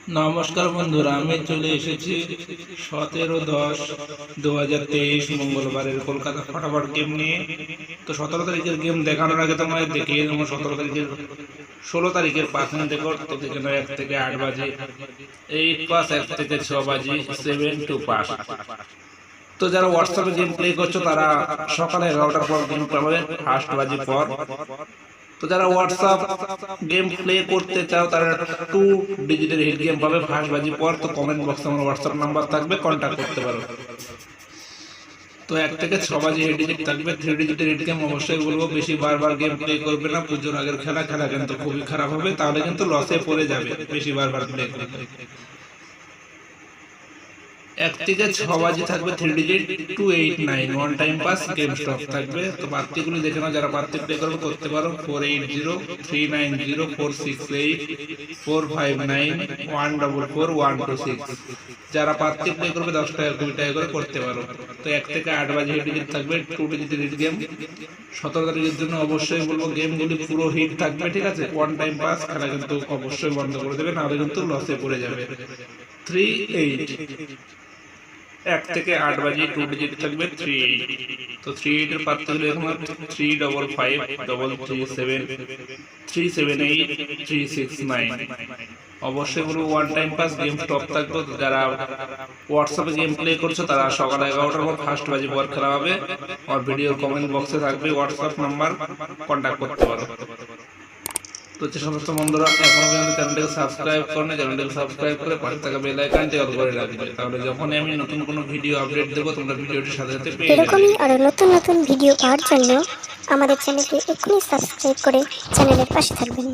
নমস্কার বন্ধুরা, আমি চলে এসেছি 17/10/2023 মঙ্গলবারের কলকাতা ফাটাফাট গেম নিয়ে। তো 17 তারিখের গেম দেখানোর আগে তোমায় দেখিয়ে দেবো 16 তারিখের 5 মিনিটে করতে 1 থেকে 8 বাজে, 8 পাস 1 থেকে 6 বাজে, 7 টু পাস। তো যারা হোয়াটসঅ্যাপে গেম প্লে করছো তারা সকালে 11টার পর গেম পাবে, ফার্স্ট বাজি পর। তো যারা হোয়াটসঅ্যাপ গেম প্লে করতে চাও তারা 2 ডিজিটের হিট গেম পাবে ফার্স্ট বাজি পর। তো কমেন্ট বক্সে আমার হোয়াটসঅ্যাপ নাম্বার থাকবে, কন্ট্যাক্ট করতে পারো। তো 1 থেকে 6 বাজি হিট ডিজিট থাকবে, 3 ডিজিটের হিট গেম। অবশ্যই বলবো বেশি বারবার গেম প্লে করবে না, পুজোর আগের খেলা কিন্তু খুবই খারাপ হবে, তাহলে কিন্তু লসে পড়ে যাবে বেশি বারবার প্লে করবে। 1 থেকে 6 বাজি থাকবে 3 digit 289 one time pass, game stop থাকবে। তো প্রার্থীগুলি দেখে নাও, যারা প্রার্থী প্লে করবে করতে পারো 480390468459144126। যারা প্রার্থী প্লে করবে 10 টাকা 20 টাকা করে করতে পারো। তো 1 থেকে 8 বাজি হিট ডিজিট থাকবে 2 ডিজিটের হিট গেম। 17 তারিখের জন্য অবশ্যই বলবো গেমগুলি পুরো হিট থাকবে, ঠিক আছে। ওয়ান টাইম পাস খেলা কিন্তু অবশ্যই বন্ধ করে দেবে, নাহলে কিন্তু লসে পড়ে যাবে। 38 1 থেকে 8 বাজে 2 ডিজিট থাকবে 38। তো 38 এর পার্থক্য দেখুন, 3553373783693। অবশ্যই বলবো one time pass, game stop থাকবে। যারা হোয়াটসঅ্যাপে গেম প্লে করছো তারা সকাল 11টার পর ফার্স্ট বাজে পর খেলা হবে। আর ভিডিওর কমেন্ট বক্সে থাকবে হোয়াটসঅ্যাপ নাম্বার, কন্ট্যাক্ট করতে পারো। তো যে সমস্ত বন্ধুরা এখনো পর্যন্ত চ্যানেলটাকে সাবস্ক্রাইব করেন, চ্যানেলটাকে সাবস্ক্রাইব করে পাশে থাকা বেল আইকনটি অল করে রাখবে, তাহলে যখন আমি নতুন কোনো ভিডিও আপডেট দেবো তোমরা ভিডিওটির সাথে সাথে পেয়ে যাবে। এরকমই আরো নতুন নতুন ভিডিও পাওয়ার জন্য আমাদের চ্যানেলটি এক্ষুনি সাবস্ক্রাইব করে চ্যানেলের পাশে থাকবেন।